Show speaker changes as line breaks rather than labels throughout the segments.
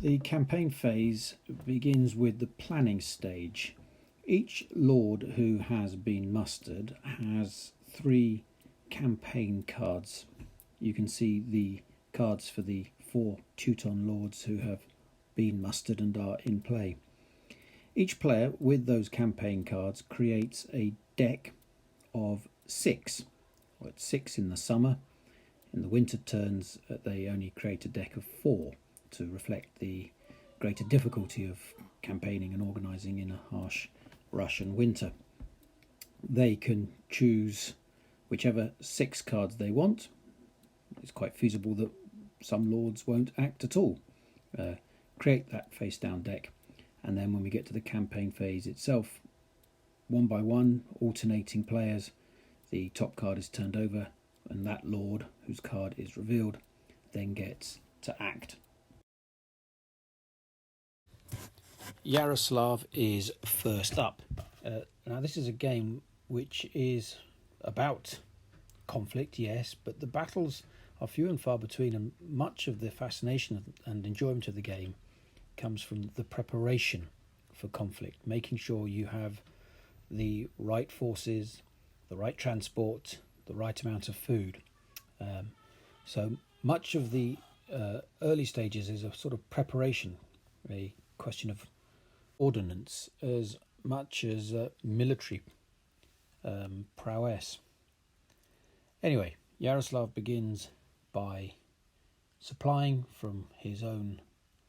The campaign phase begins with the planning stage. Each lord who has been mustered has 3 campaign cards. You can see the cards for the 4 Teuton lords who have been mustered and are in play. Each player with those campaign cards creates a deck of 6. Well, it's 6 in the summer. In the winter turns, they only create a deck of 4 to reflect the greater difficulty of campaigning and organising in a harsh Russian winter. They can choose whichever 6 cards they want. It's quite feasible that some lords won't act at all. Create that face down deck, and then when we get to the campaign phase itself, one by one, alternating players, the top card is turned over and that lord whose card is revealed then gets to act. Yaroslav is first up. Now this is a game which is about conflict, yes, but the battles are few and far between, and much of the fascination and enjoyment of the game comes from the preparation for conflict, making sure you have the right forces, the right transport, the right amount of food. So much of the early stages is a sort of preparation, a question of ordnance as much as military prowess. Anyway, Yaroslav begins by supplying from his own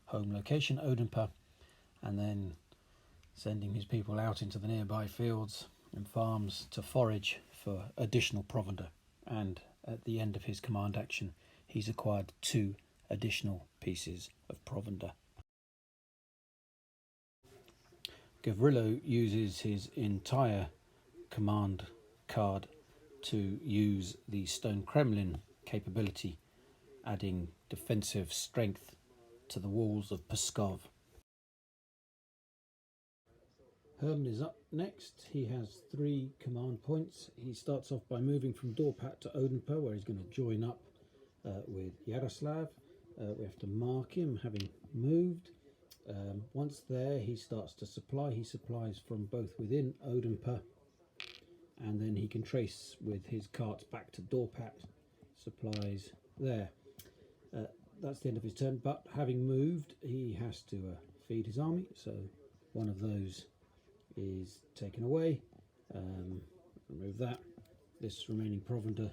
home location, Odenpa, and then sending his people out into the nearby fields and farms to forage for additional provender. And at the end of his command action, he's acquired 2 additional pieces of provender. Gavrilo uses his entire command card to use the Stone Kremlin capability, adding defensive strength to the walls of Pskov. Herman is up next. He has 3 command points. He starts off by moving from Dorpat to Odenpa, where he's going to join up with Yaroslav. We have to mark him having moved. Once there, he starts to supply. He supplies from both within Odenpa, and then he can trace with his carts back to Dorpat, supplies there. That's the end of his turn, but having moved, he has to feed his army, so one of those is taken away. Remove that. This remaining provender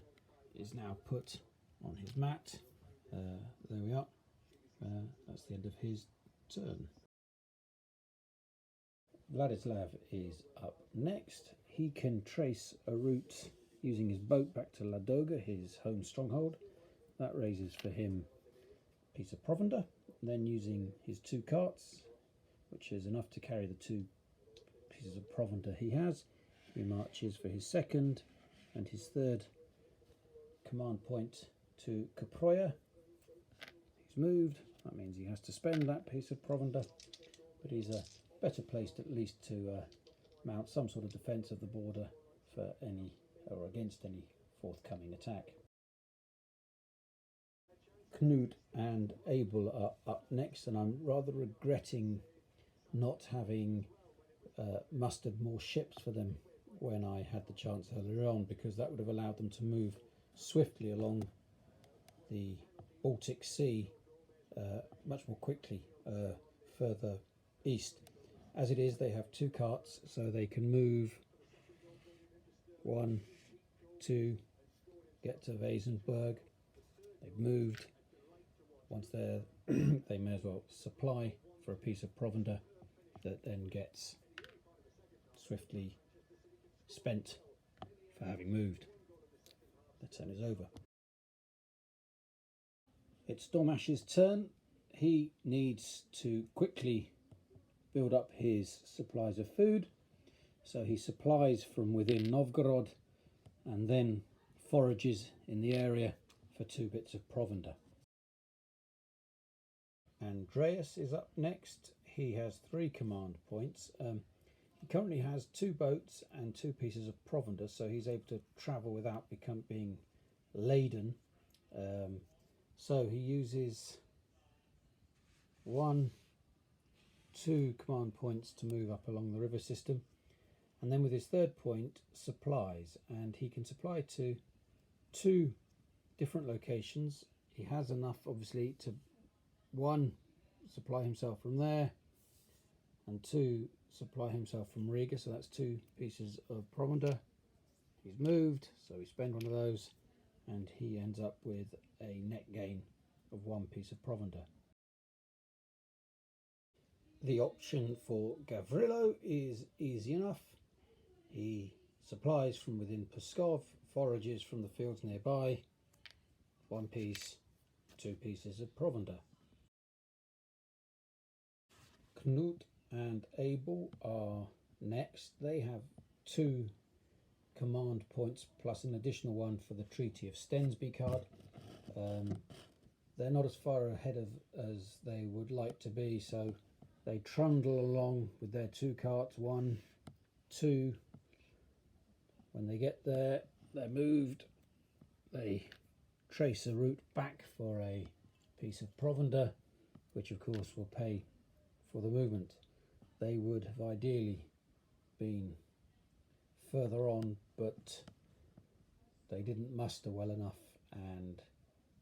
is now put on his mat. There we are. That's the end of his turn. Vladislav is up next. He can trace a route using his boat back to Ladoga, his home stronghold. That raises for him a piece of provender. And then using his 2 carts, which is enough to carry the 2 pieces of provender he has, he marches for his 2nd and his 3rd command point to Kaproya. He's moved. That means he has to spend that piece of provender, but he's better placed at least to mount some sort of defence of the border for any or against any forthcoming attack. Knut and Abel are up next, and I'm rather regretting not having mustered more ships for them when I had the chance earlier on, because that would have allowed them to move swiftly along the Baltic Sea much more quickly further east. As it is, they have 2 carts, so they can move 1, 2, get to Wesenberg. They've moved. Once they're they may as well supply for a piece of provender that then gets swiftly spent for having moved. The turn is over. It's Stormash's turn. He needs to quickly build up his supplies of food, so he supplies from within Novgorod and then forages in the area for 2 bits of provender. Andreas is up next. He has 3 command points. He currently has 2 boats and 2 pieces of provender, so he's able to travel without being laden. So he uses 1, 2 command points to move up along the river system, and then with his third point, supplies, and he can supply to 2 different locations. He has enough, obviously, to 1, supply himself from there, and 2, supply himself from Riga, so that's 2 pieces of provender. He's moved, so we spend one of those, and he ends up with a net gain of 1 piece of provender. The option for Gavrilo is easy enough. He supplies from within Pskov, forages from the fields nearby, 1 piece, 2 pieces of provender. Knut and Abel are next. They have 2 command points plus an additional one for the Treaty of Stensby card. They're not as far ahead as they would like to be, so they trundle along with their 2 carts, 1, 2. When they get there, they're moved. They trace a route back for a piece of provender, which of course will pay for the movement. They would have ideally been further on, but they didn't muster well enough and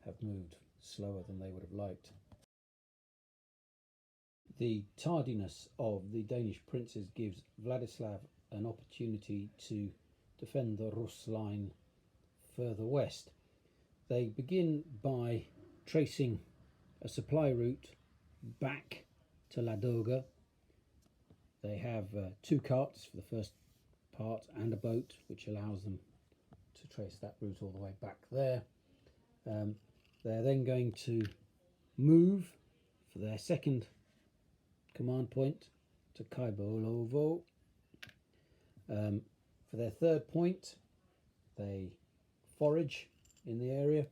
have moved slower than they would have liked. The tardiness of the Danish princes gives Vladislav an opportunity to defend the Rus line further west. They begin by tracing a supply route back to Ladoga. They have 2 carts for the first part and a boat, which allows them to trace that route all the way back there. They're then going to move for their second command point to Kaibolovo. For their third point, they forage in the area,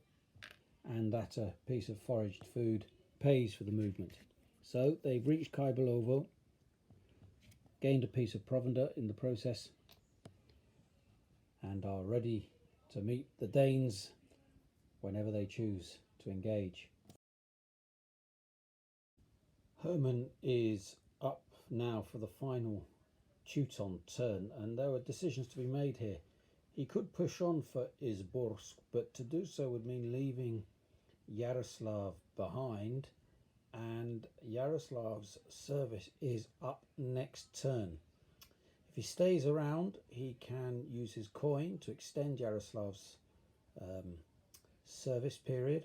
and that a piece of foraged food pays for the movement. So they've reached Kaibolovo, gained a piece of provender in the process, and are ready to meet the Danes whenever they choose to engage. Herman is up now for the final Teuton turn, and there were decisions to be made here. He could push on for Izborsk, but to do so would mean leaving Yaroslav behind, and Yaroslav's service is up next turn. If he stays around, he can use his coin to extend Yaroslav's service period,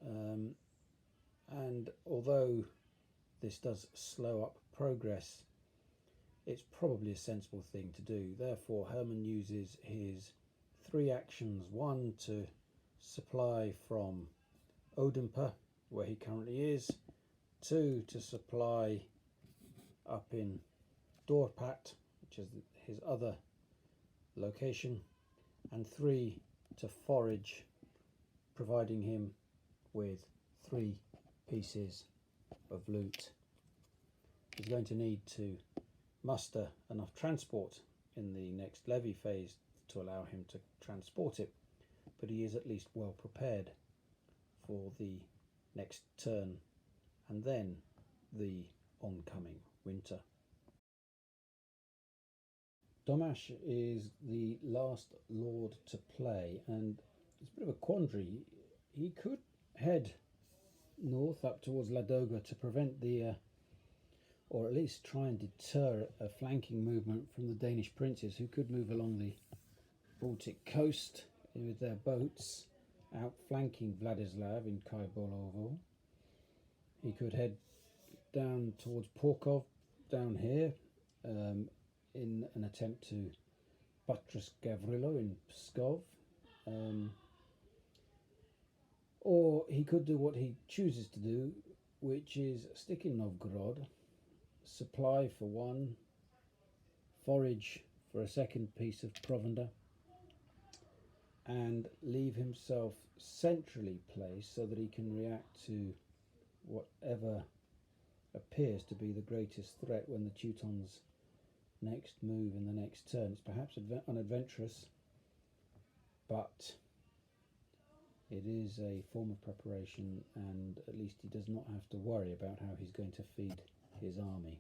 and although this does slow up progress, it's probably a sensible thing to do. Therefore, Herman uses his 3 actions: 1 to supply from Odemper, where he currently is, 2 to supply up in Dorpat, which is his other location, and 3 to forage, providing him with 3 pieces of loot. He's going to need to muster enough transport in the next levy phase to allow him to transport it, but he is at least well prepared for the next turn and then the oncoming winter. Domash is the last lord to play, and it's a bit of a quandary. He could head north up towards Ladoga to prevent the or at least try and deter a flanking movement from the Danish princes, who could move along the Baltic coast with their boats, outflanking Vladislav in Kaibolovo. He could head down towards Pskov, down here, in an attempt to buttress Gavrilo in Pskov. Or he could do what he chooses to do, which is stick in Novgorod, supply for 1, forage for a second piece of provender, and leave himself centrally placed so that he can react to whatever appears to be the greatest threat when the Teutons next move in the next turn. It's perhaps unadventurous, but It is a form of preparation, and at least he does not have to worry about how he's going to feed his army.